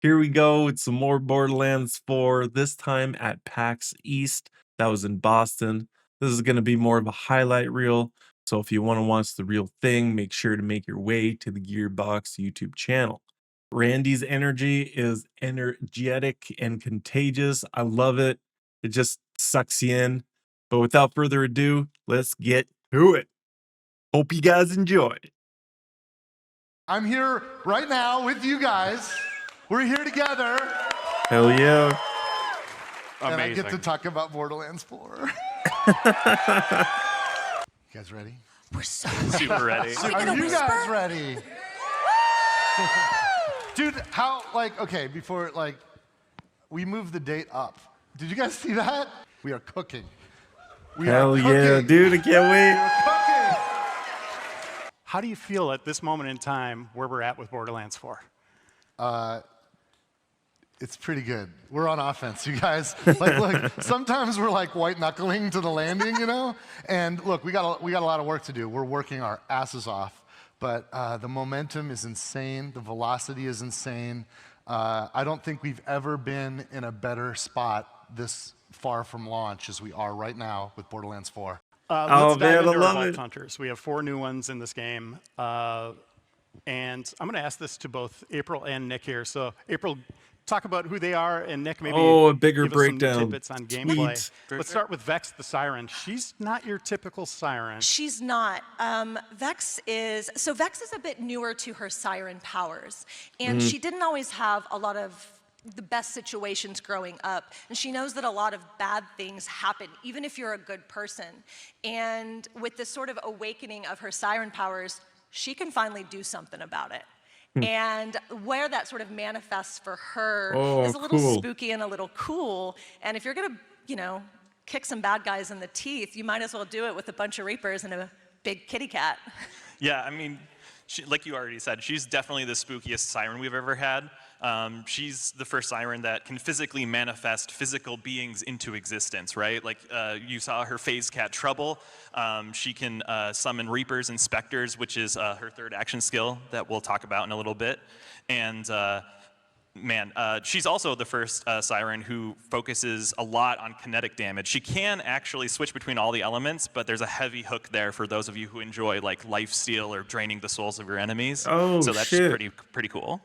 Here we go with some more Borderlands 4, this time at PAX East. That was in Boston. This is going to be more of a highlight reel. So if you want to watch the real thing, make sure to make your way to the Gearbox YouTube channel. Randy's energy is energetic and contagious. I love it. It just sucks you in. But without further ado, let's get to it. Hope you guys enjoy. I'm here right now with you guys. We're here together. Hell yeah. And I Amazing. get to talk about Borderlands 4. You guys ready? We're so Super ready. Are you guys ready? Dude, how, okay, before, we moved the date up. Did you guys see that? We are cooking. We Hell are cooking. yeah, dude. I can't wait. We're cooking. How do you feel at this moment in time where we're at with Borderlands 4? It's pretty good. We're on offense, you guys. Look, sometimes we're white knuckling to the landing, you know? And look, we got a lot of work to do. We're working our asses off. But the momentum is insane. The velocity is insane. I don't think we've ever been in a better spot this far from launch as we are right now with Borderlands 4. Let's Oh, dive man, I into our love Vault it. Hunters. We have 4 new ones in this game. And I'm going to ask this to both April and Nick here. So, April, talk about who they are, and Nick, maybe a bigger give us breakdown. some tidbits on gameplay. Sweet. Let's start with Vex the Siren. She's not your typical Siren. She's not. Vex is a bit newer to her siren powers, and she didn't always have a lot of the best situations growing up, and she knows that a lot of bad things happen, even if you're a good person. And with this sort of awakening of her siren powers, she can finally do something about it. And where that sort of manifests for her is a little cool. spooky and a little cool. And if you're gonna, kick some bad guys in the teeth, you might as well do it with a bunch of Reapers and a big kitty cat. Yeah, I mean, like you already said, she's definitely the spookiest siren we've ever had. She's the first siren that can physically manifest physical beings into existence, right? Like you saw her phase cat Trouble. She can summon Reapers and Specters, which is her third action skill that we'll talk about in a little bit. And she's also the first siren who focuses a lot on kinetic damage. She can actually switch between all the elements, but there's a heavy hook there for those of you who enjoy lifesteal or draining the souls of your enemies. Oh, so that's shit. pretty cool.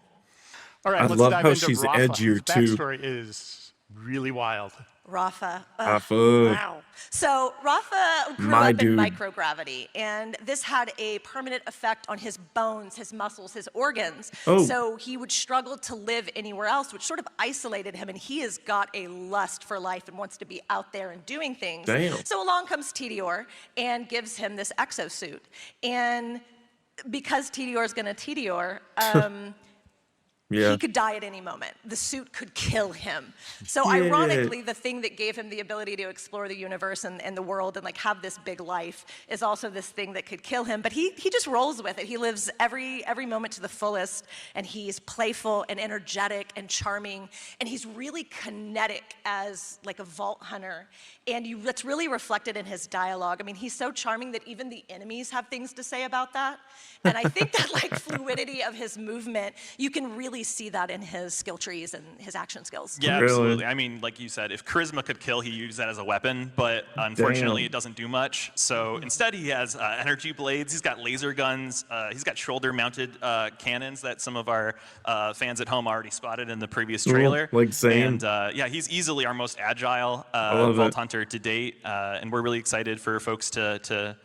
All right, I let's love dive how into she's Rafa. edgier, His too. backstory is really wild. Rafa. Rafa. Wow. So Rafa grew My up dude. in microgravity, and this had a permanent effect on his bones, his muscles, his organs. Oh. So he would struggle to live anywhere else, which sort of isolated him, and he has got a lust for life and wants to be out there and doing things. Damn. So along comes Tediore and gives him this exosuit. And because Tediore is going to Tediore, Yeah. he could die at any moment. The suit could kill him. So Shit. ironically, the thing that gave him the ability to explore the universe and the world and have this big life is also this thing that could kill him. But he just rolls with it. He lives every moment to the fullest, and he's playful and energetic and charming, and he's really kinetic as a vault hunter. And that's really reflected in his dialogue. I mean, he's so charming that even the enemies have things to say about that. And I think that fluidity of his movement, you can really see that in his skill trees and his action skills. Yeah, Really? absolutely. I mean, like you said, if charisma could kill, he used that as a weapon, but unfortunately Damn. it doesn't do much. So instead he has energy blades, he's got laser guns, he's got shoulder-mounted cannons that some of our fans at home already spotted in the previous trailer. like Zane. And yeah, he's easily our most agile love Vault it. Hunter to date, and we're really excited for folks to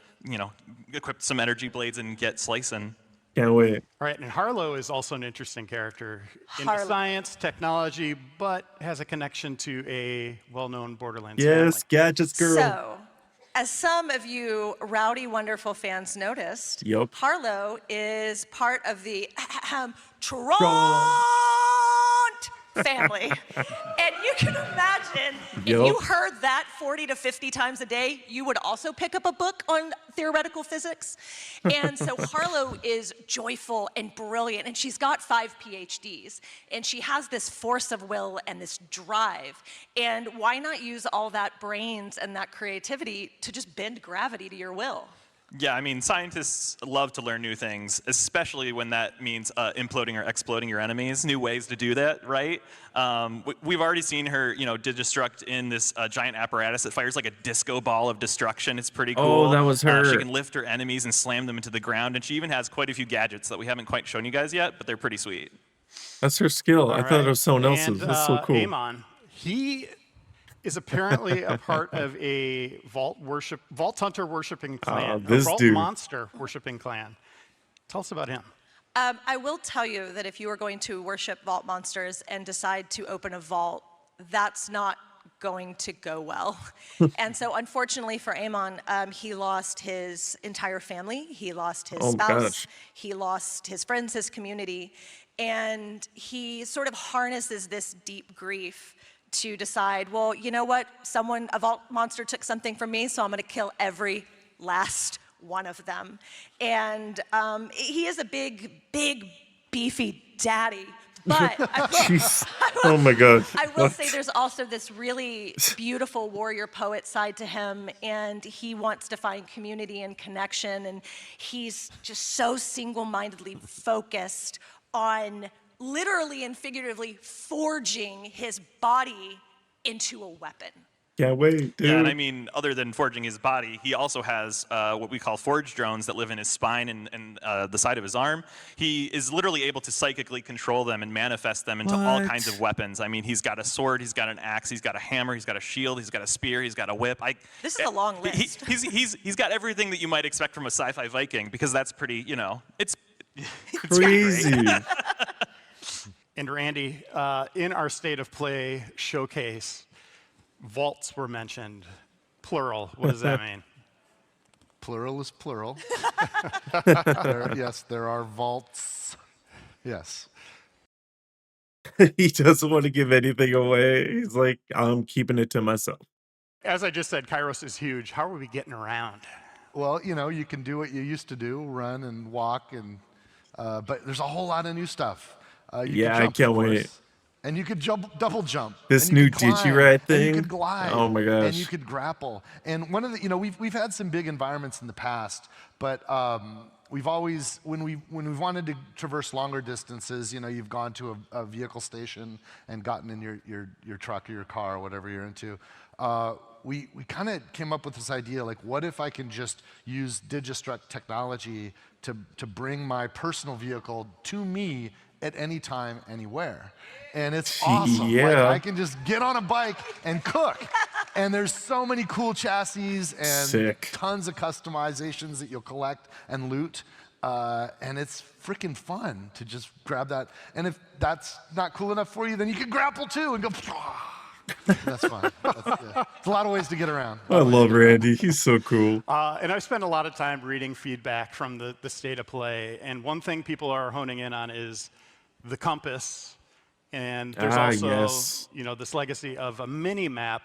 equip some energy blades and get slicing. Can't wait. All right, and Harlow is also an interesting character. Into Harlow. science, technology, but has a connection to a well-known Borderlands Yes, family. Gadgets girl. So, as some of you rowdy, wonderful fans noticed, Yup. Harlow is part of the Tront family. And you can imagine, if Yup. you heard that 40 to 50 times a day, you would also pick up a book on theoretical physics. And so Harlow is joyful and brilliant, and she's got 5 PhDs. And she has this force of will and this drive. And why not use all that brains and that creativity to just bend gravity to your will? Yeah, I mean, scientists love to learn new things, especially when that means imploding or exploding your enemies. New ways to do that, right? We've already seen her, destruct in this giant apparatus that fires like a disco ball of destruction. It's pretty Oh, cool. that was She her. can lift her enemies and slam them into the ground, and she even has quite a few gadgets that we haven't quite shown you guys yet, but they're pretty sweet. That's her skill. I All thought it right. was someone And else's. That's so cool. Amon, he is apparently a part of a vault hunter worshiping clan, a this vault dude. monster worshiping clan. Tell us about him. I will tell you that if you are going to worship vault monsters and decide to open a vault, that's not going to go well. And so unfortunately for Amon, he lost his entire family, he lost his Oh, spouse, gosh. he lost his friends, his community, and he sort of harnesses this deep grief to decide, well, you know what, a vault monster took something from me, so I'm gonna kill every last one of them. And he is a big, beefy daddy. But Jeez. Oh my god. I will What? say there's also this really beautiful warrior poet side to him, and he wants to find community and connection, and he's just so single-mindedly focused on literally and figuratively forging his body into a weapon. Can't wait, dude. Yeah, and I mean, other than forging his body, he also has what we call forge drones that live in his spine and the side of his arm. He is literally able to psychically control them and manifest them into all What? kinds of weapons. I mean, he's got a sword, he's got an axe, he's got a hammer, he's got a shield, he's got a spear, he's got a whip. This is a long list. He's got everything that you might expect from a sci-fi Viking, because that's pretty, it's Crazy. And Randy, in our State of Play showcase, vaults were mentioned, plural. What does that mean? Plural is plural. Yes, there are vaults. Yes. He doesn't want to give anything away. He's like, I'm keeping it to myself. As I just said, Kairos is huge. How are we getting around? Well, you can do what you used to do, run and walk, and but there's a whole lot of new stuff. You Yeah, I can jump, can't of course, wait. And you could double jump. This and you new could climb, Digiride and thing? you could glide. Oh my And gosh. you could grapple. And one of the, we've had some big environments in the past, but we've always, when we've wanted to traverse longer distances, you've gone to a vehicle station and gotten in your truck or your car or whatever you're into. We kind of came up with this idea, like, what if I can just use Digistruct technology to bring my personal vehicle to me at any time, anywhere. And it's awesome. Yeah. Like, I can just get on a bike and cook. And there's so many cool chassis and Sick. tons of customizations that you'll collect and loot. And it's freaking fun to just grab that. And if that's not cool enough for you, then you can grapple too and go. That's fun. It's a lot of ways to get around. I love Randy. He's so cool. And I've spent a lot of time reading feedback from the State of Play. And one thing people are honing in on is the compass. And there's also, yes. this legacy of a mini map.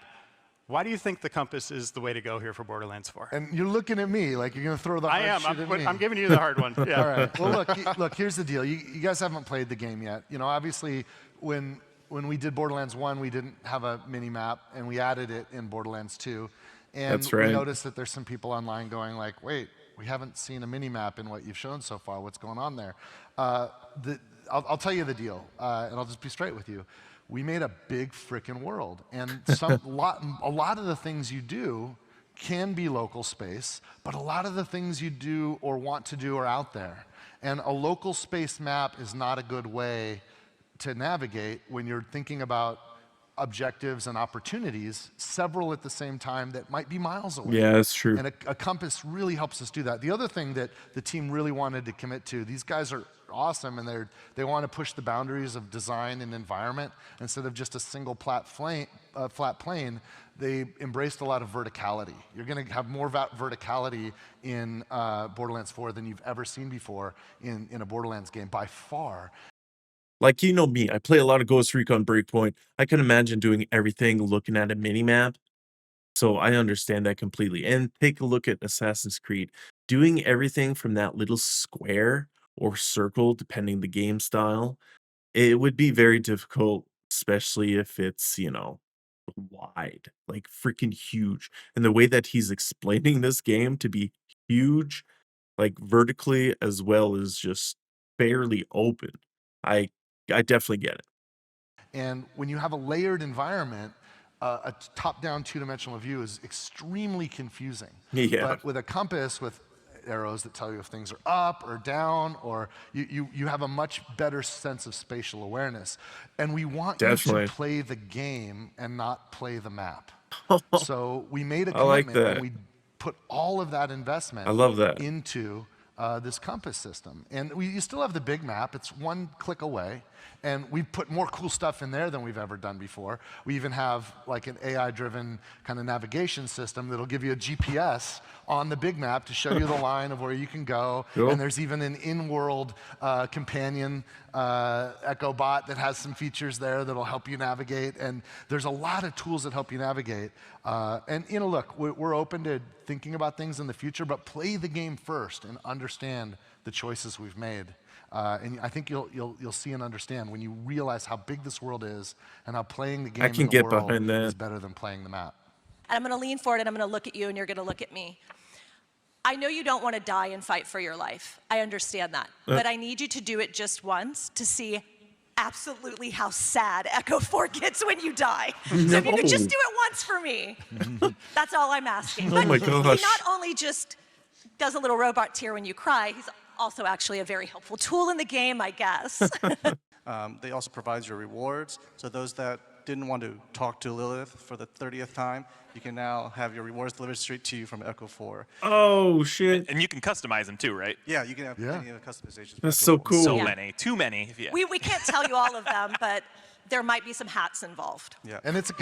Why do you think the compass is the way to go here for Borderlands 4? And you're looking at me like you're going to throw the hard shit at me. I'm giving you the hard one. Yeah. All right. Well, look. Here's the deal. You guys haven't played the game yet. Obviously, when we did Borderlands 1, we didn't have a mini map, and we added it in Borderlands 2. And That's right. we noticed that there's some people online going like, "Wait, we haven't seen a mini map in what you've shown so far. What's going on there?" I'll tell you the deal, and I'll just be straight with you. We made a big frickin' world, and a lot of the things you do can be local space, but a lot of the things you do or want to do are out there. And a local space map is not a good way to navigate when you're thinking about objectives and opportunities, several at the same time that might be miles away. Yeah, that's true. And a compass really helps us do that. The other thing that the team really wanted to commit to, these guys are awesome, and they want to push the boundaries of design and environment. Instead of just a single flat plane, they embraced a lot of verticality. You're going to have more verticality in Borderlands 4 than you've ever seen before in a Borderlands game, by far. Like, me, I play a lot of Ghost Recon Breakpoint. I can imagine doing everything looking at a mini-map. So I understand that completely. And take a look at Assassin's Creed. Doing everything from that little square or circle, depending the game style, it would be very difficult, especially if it's, wide, like freaking huge. And the way that he's explaining this game to be huge, like vertically as well as just fairly open, I I definitely get it. And when you have a layered environment, a top-down two-dimensional view is extremely confusing. Yeah. But with a compass with arrows that tell you if things are up or down, or you have a much better sense of spatial awareness. And we want you Definitely. to play the game and not play the map. So we made a I like commitment and that. we put all of that I investment love that. into this compass system. And you still have the big map. It's one click away. And we put more cool stuff in there than we've ever done before. We even have like an AI-driven kind of navigation system that'll give you a GPS on the big map to show you the line of where you can go. Cool. And there's even an in-world companion Echo bot that has some features there that'll help you navigate. And there's a lot of tools that help you navigate. And look, we're open to thinking about things in the future, but play the game first and understand the choices we've made. And I think you'll see and understand when you realize how big this world is and how playing the game can in the get world behind that. is better than playing the map. And I'm going to lean forward and I'm going to look at you and you're going to look at me. I know you don't want to die and fight for your life. I understand that. But I need you to do it just once to see absolutely how sad Echo 4 gets when you die. So if you could just do it once for me, that's all I'm asking. Oh my He gosh. not only just does a little robot tear when you cry, he's also actually a very helpful tool in the game, I guess. They also provide your rewards. So those that didn't want to talk to Lilith for the 30th time, you can now have your rewards delivered straight to you from Echo 4. Oh shit. And you can customize them too, right? Yeah, you can have any of the customizations. for That's Echo so 4. cool. So Yeah. many, too many. Yeah. we can't tell you all of them, but there might be some hats involved. Yeah. And it's a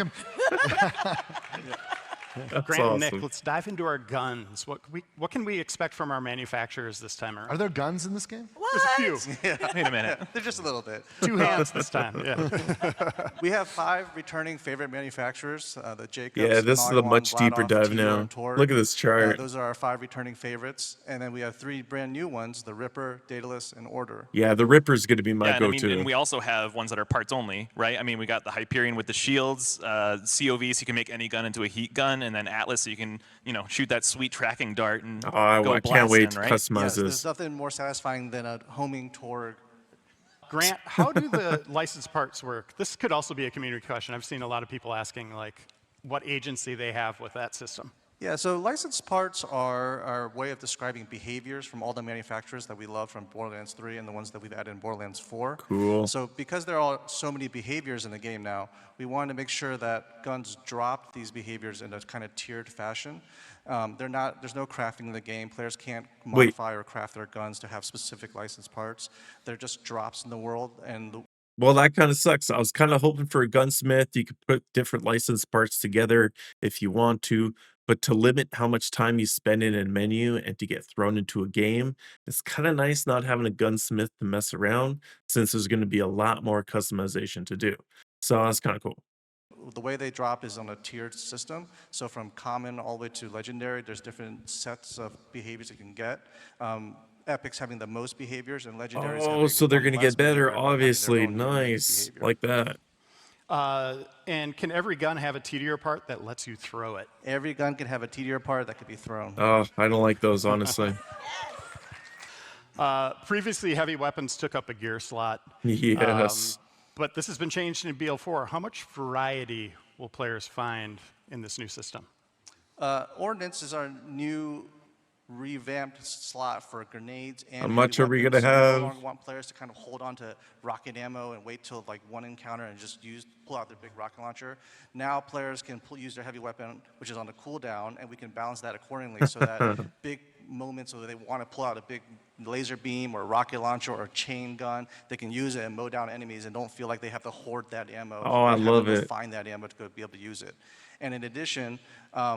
That's Grant and Nick, awesome. let's dive into our guns. What can we expect from our manufacturers this time around? Are there guns in this game? There's a few. Wait a minute. They're just a little bit. 2 hands this time. Yeah. We have 5 returning favorite manufacturers. The Jacobs, Yeah, this is a Nagwan, much deeper Vladoff, dive Tito, now. and Torg. Look at this chart. Those are our 5 returning favorites. And then we have 3 brand new ones, the Ripper, Daedalus, and Order. Yeah, the Ripper's gonna be my Yeah, and, go-to. and we also have ones that are parts only, right? I mean, we got the Hyperion with the shields, COV, so you can make any gun into a heat gun, and then Atlas, so you can, shoot that sweet tracking dart and Oh, go I can't wait blasting, to right? customize Yes, there's this. nothing more satisfying than a homing Torg. Grant, how do the licensed parts work? This could also be a community question. I've seen a lot of people asking, like, what agency they have with that system. Yeah, so licensed parts are our way of describing behaviors from all the manufacturers that we love from Borderlands 3 and the ones that we've added in Borderlands 4. Cool. So because there are so many behaviors in the game now, we wanted to make sure that guns drop these behaviors in a kind of tiered fashion. There's no crafting in the game. Players can't modify or craft their guns to have specific licensed parts. They're just drops in the world, and Well, that kind of sucks. I was kind of hoping for a gunsmith. You could put different licensed parts together if you want to, but to limit how much time you spend in a menu and to get thrown into a game, it's kind of nice not having a gunsmith to mess around since there's going to be a lot more customization to do. So that's kind of cool. the way they drop is on a tiered system. So from common all the way to legendary, there's different sets of behaviors you can get. Epic's having the most behaviors, and legendaries Oh, having so they're one going to less get better, behavior, but having their obviously. own unique Nice. behavior. Like that. And can every gun have a TDR part that lets you throw it? Every gun can have a TDR part that could be thrown. Oh, I don't like those, honestly. Previously, heavy weapons took up a gear slot. Yes. But this has been changed in BL4. How much variety will players find in this new system? Ordnance is our new revamped slot for grenades and How much heavy are we weapons. gonna So we have? no longer want players to kind of hold on to rocket ammo and wait till like one encounter and just pull out their big rocket launcher. Now players can use their heavy weapon, which is on the cooldown, and we can balance that accordingly so that big moments where they want to pull out a big laser beam or rocket launcher or chain gun, they can use it and mow down enemies and don't feel like they have to hoard that ammo. Oh, I and have to love go it. find that ammo to go be able to use it. And in addition,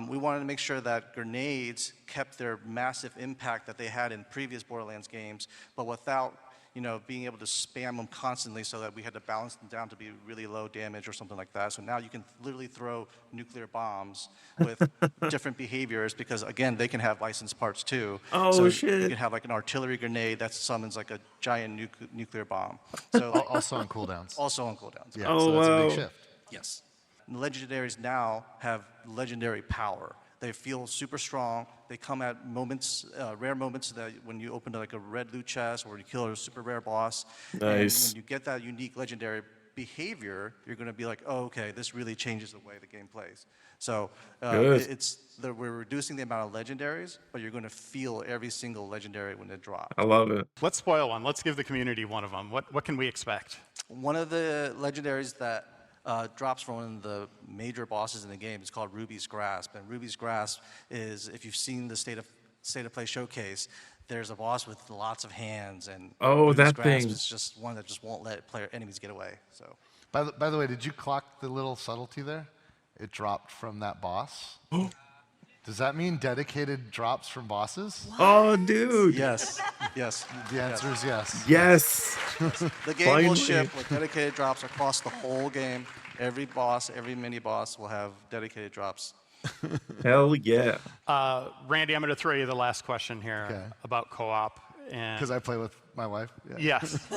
we wanted to make sure that grenades kept their massive impact that they had in previous Borderlands games, but without being able to spam them constantly so that we had to balance them down to be really low damage or something like that. So now you can literally throw nuclear bombs with different behaviors because, again, they can have licensed parts too. Oh, so shit. You can have like an artillery grenade that summons like a giant nuclear bomb. So Also on cooldowns. also on cooldowns. Yeah, Oh, so that's a wow. big shift. Yes. legendaries now have legendary power. They feel super strong. They come at moments, rare moments that when you open like a red loot chest or you kill a super rare boss. Nice. And when you get that unique legendary behavior, you're going to be like, oh, okay, this really changes the way the game plays. So Good. we're reducing the amount of legendaries, but you're going to feel every single legendary when it drops. I love it. Let's spoil one. Let's give the community one of them. What can we expect? One of the legendaries that drops from one of the major bosses in the game is called Ruby's Grasp. And Ruby's Grasp is, if you've seen the State of Play showcase, there's a boss with lots of hands, and Oh, Ruby's that Grasp thing. is just one that just won't let enemies get away. So By the way, did you clock the little subtlety there? It dropped from that boss. Does that mean dedicated drops from bosses? Oh, dude. yes, yes. The answer is yes. Yes. The game Finally. will ship with dedicated drops across the whole game. Every boss, every mini boss will have dedicated drops. Hell yeah. Randy, I'm going to throw you the last question here Okay. about co-op. Because I play with my wife. Yeah. Yes.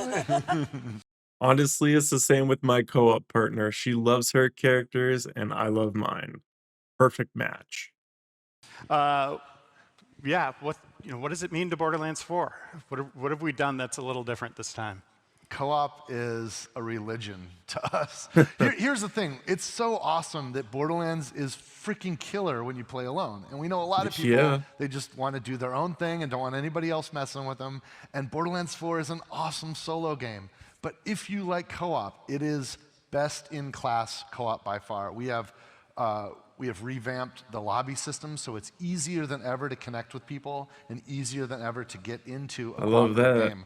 Honestly, it's the same with my co-op partner. She loves her characters and I love mine. Perfect match. Yeah. What does it mean to Borderlands 4? What have we done that's a little different this time? Co-op is a religion to us. Here's the thing. It's so awesome that Borderlands is freaking killer when you play alone. And we know a lot of people, Yeah. they just want to do their own thing and don't want anybody else messing with them. And Borderlands 4 is an awesome solo game. But if you like co-op, it is best in class co-op by far. We have revamped the lobby system, so it's easier than ever to connect with people and easier than ever to get into a love cooperative that. game.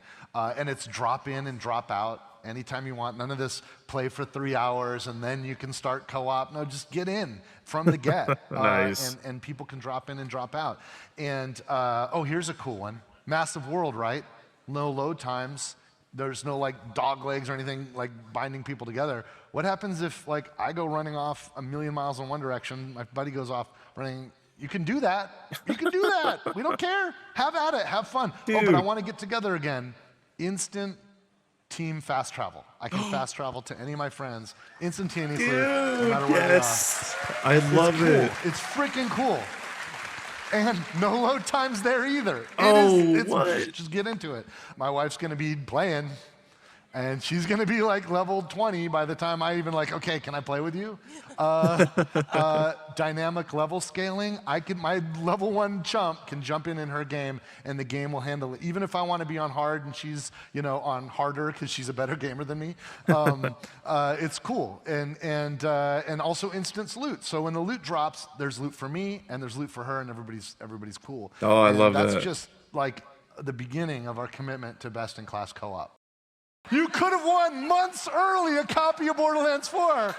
And it's drop in and drop out anytime you want. None of this play for 3 hours and then you can start co-op. No, just get in from the get. Nice. And people can drop in and drop out. And oh, here's a cool one. Massive world, right? No load times. There's no like dog legs or anything like binding people together. What happens if like I go running off a million miles in one direction, my buddy goes off running? You can do that. You can do that. We don't care. Have at it. Have fun. Oh, but Dude. I want to get together again. Instant team fast travel. I can fast travel to any of my friends instantaneously, no matter where they are. Yes. I love Cool. it. It's freaking cool. And no load times there either. What? Just get into it. My wife's gonna be playing, and she's gonna be like level 20 by the time I even like, okay, can I play with you? Dynamic level scaling. My level 1 chump can jump in her game, and the game will handle it. Even if I want to be on hard and she's on harder because she's a better gamer than me, it's cool. And also instant loot. So when the loot drops, there's loot for me and there's loot for her, and everybody's cool. Oh, I And love that's that. just like the beginning of our commitment to best-in-class co-op. You could have won months early a copy of Borderlands 4.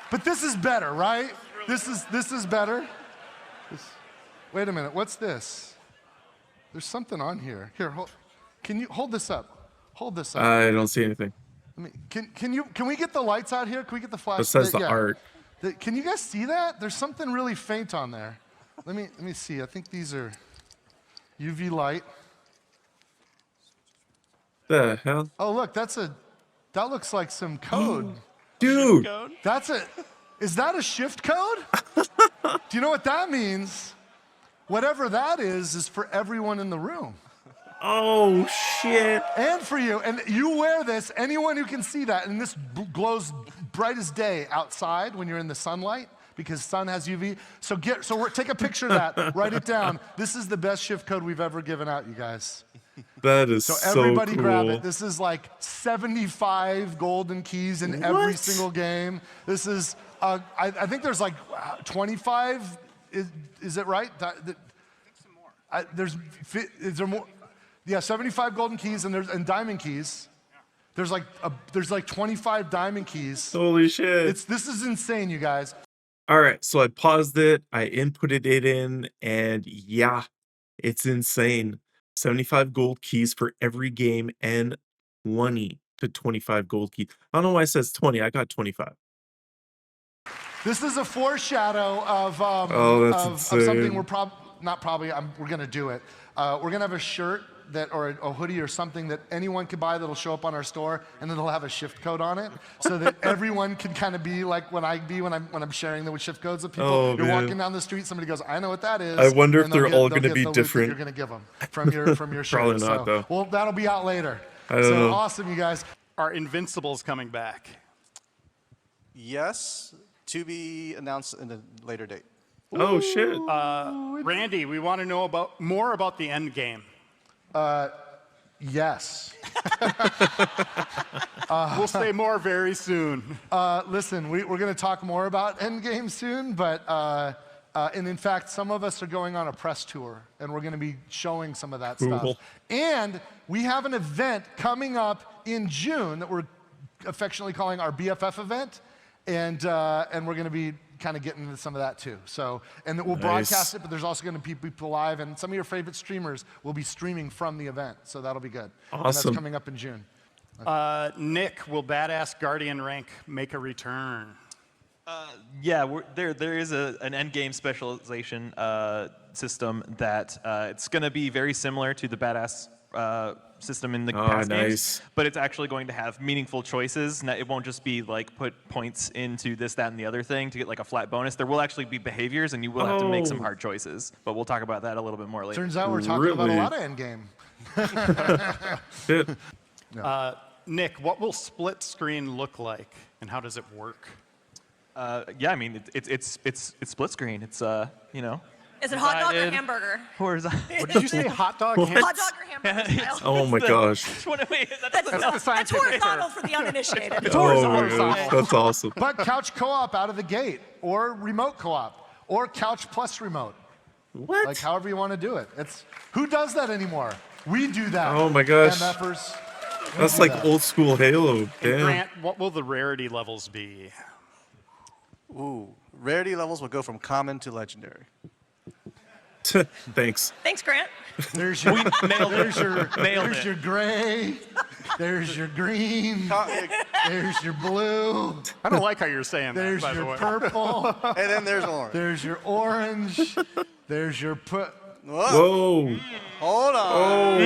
But this is better, right? This is better. Wait a minute, what's this? There's something on here. Here, can you hold this up? Hold this up. I don't see anything. Can we get the lights out here? Can we get the flash? Besides the art. Can you guys see that? There's something really faint on there. Let me see. I think these are UV light. The hell? Oh, look, that looks like some code. Dude. Is that a shift code? Do you know what that means? Whatever that is for everyone in the room. Oh, shit. And for you. And you wear this, anyone who can see that, and this glows bright as day outside when you're in the sunlight, because sun has UV. So take a picture of that, write it down. This is the best shift code we've ever given out, you guys. That is So so everybody cool. grab it. This is like 75 golden keys in every What? single game. This is, I think there's like 25, is it right? Is there more? Yeah, 75 golden keys and diamond keys. There's like 25 diamond keys. Holy shit. This is insane, you guys. All right, so I paused it, I inputted it in, and yeah, it's insane. 75 gold keys for every game and 20 to 25 gold keys. I don't know why it says 20. I got 25. This is a foreshadow of Oh, that's of something insane. we're gonna do it. We're gonna have a shirt or a hoodie or something that anyone could buy that'll show up on our store, and then it'll have a shift code on it, so that everyone can kind of be like when I'm sharing the shift codes with people. Oh, You're man. walking down the street, somebody goes, "I know what that is." I wonder if and they'll they're all they'll gonna get be the loot that different. You're gonna give them from your shirt. Probably not, So, though. well, that'll be out later. I don't So know. awesome, you guys. Are Invincibles coming back? Yes, to be announced in a later date. Oh shit. Randy, we want to know more about the end game. Yes. We'll say more very soon. Listen, we're going to talk more about Endgame soon, but and in fact, some of us are going on a press tour, and we're going to be showing some of that Cool. stuff. And we have an event coming up in June that we're affectionately calling our BFF event, and we're going to be kind of getting into some of that too. So, and we'll broadcast it, but there's also going to be people live, and some of your favorite streamers will be streaming from the event, so that'll be good. And that's Awesome. coming up in June. Nick, will Badass Guardian rank make a return? Yeah, there is an end game specialization system that it's going to be very similar to the Badass system in the past nice. games, but it's actually going to have meaningful choices. It won't just be like put points into this, that, and the other thing to get like a flat bonus. There will actually be behaviors, and you will have to make some hard choices. But we'll talk about that a little bit more later. Turns out we're talking about a Really? lot of Endgame. Shit. Nick, what will split screen look like, and how does it work? Yeah, I mean it's split screen. It's you know. Is it hot dog or Divided. hamburger? What did you say? Hot dog? Hot dog or hamburger style? Oh my gosh. That's the That's scientific horizontal term. for the uninitiated. Oh my gosh. That's awesome. But couch co-op out of the gate, or remote co-op, or couch plus remote. What? Like however you want to do it. It's who does that anymore? We do that. Oh my gosh. MFers. That's do like that. old school Halo. Damn. Grant, what will the rarity levels be? Ooh, rarity levels will go from common to legendary. Thanks. Thanks, Grant. There's your, Nailed there's it. your, Nailed there's it. your gray. There's your green. And There's your blue. I don't like how you're saying that, There's by the your way. purple. then there's orange. There's your orange. There's your put. Whoa, Whoa. hold on.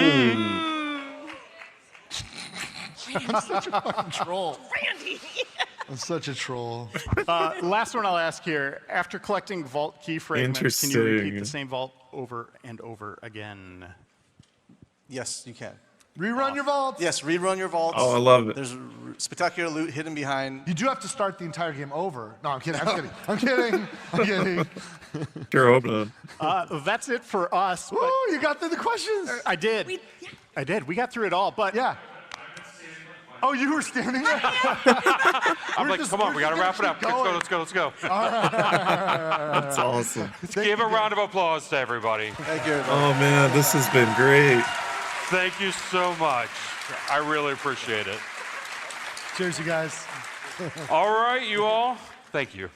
Troll. Randy. I'm such a troll. Last one I'll ask here. After collecting vault key fragments, can you repeat Interesting. the same vault over and over again? Yes, you can. Rerun your vaults. Yes, rerun your vaults. Oh, I love it. There's spectacular loot hidden behind. You do have to start the entire game over. No, I'm kidding. I'm kidding. I'm kidding. I'm kidding. Sure hope not. That's it for us. But Woo, you got through the questions. I did. Yeah. I did. We got through it all. But Yeah. Oh, you were standing there? I'm like, come on, we got to wrap it up. Let's go. That's awesome. Give a round of applause to everybody. Thank you. Oh man, this has been great. Thank you so much. I really appreciate it. Cheers, you guys. All right, you all. Thank you.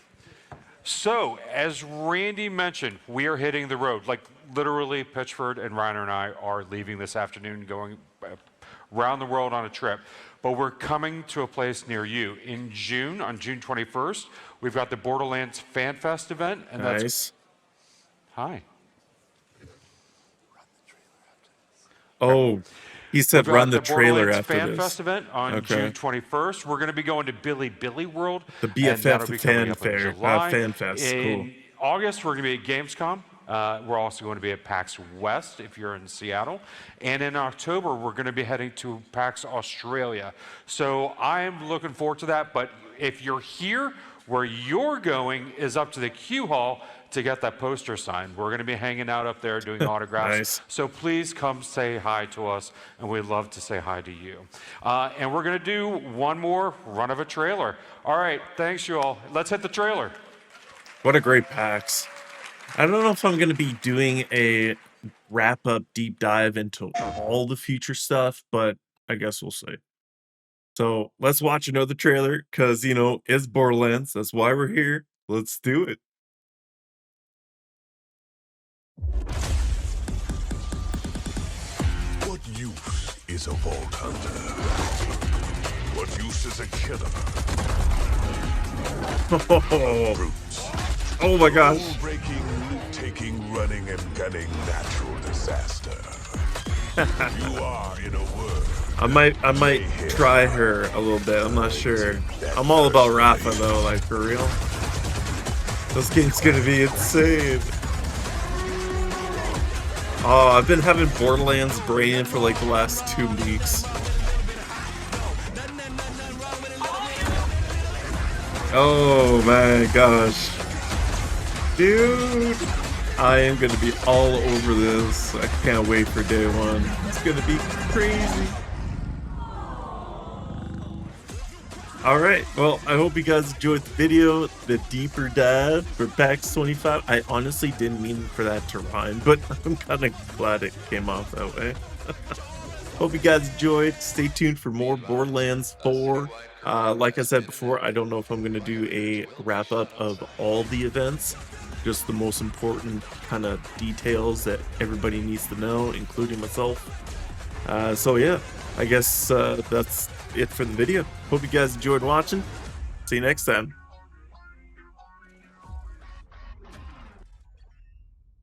So, as Randy mentioned, we are hitting the road. Like, literally, Pitchford and Reiner and I are leaving this afternoon, going around the world on a trip. But we're coming to a place near you. In June, on June 21st, we've got the Borderlands Fan Fest event. And that's Nice. Hi. Oh, he said We've run got the trailer Borderlands after Fan this. Fest event on Okay. June 21st. We're going to be going to Billy World. The and BFF that'll be coming Fan up in Fair, July. Fan Fest, In August, we're going to be at Gamescom. We're also going to be at PAX West if you're in Seattle. And in October, we're going to be heading to PAX Australia. So I'm looking forward to that. But if you're here, where you're going is up to the Q Hall to get that poster signed. We're going to be hanging out up there doing autographs. Nice. So please come say hi to us, and we'd love to say hi to you. And we're going to do one more run of a trailer. All right, thanks you all. Let's hit the trailer. What a great PAX. I don't know if I'm going to be doing a wrap up deep dive into all the future stuff, but I guess we'll see. So let's watch another trailer because, you know, it's Borderlands. That's why we're here. Let's do it. What use is a vault hunter? What use is a killer? Brutes. Oh my gosh. Rule-breaking, loot-taking, running and gunning natural disaster. You are, in a word, I might try her a little bit. I'm not sure. I'm all about Rafa though, like for real. This game's gonna be insane. Oh, I've been having Borderlands brain for like the last 2 weeks. Oh my gosh. Dude, I am gonna be all over this. I can't wait for day one. It's gonna be crazy. Alright, well, I hope you guys enjoyed the video, the deeper dive for PAX'25. I honestly didn't mean for that to rhyme, but I'm kind of glad it came off that way. Hope you guys enjoyed. Stay tuned for more Borderlands 4. Like I said before, I don't know if I'm going to do a wrap-up of all the events, just the most important kind of details that everybody needs to know, including myself. So yeah, I guess that's it for the video. Hope you guys enjoyed watching. See you next time.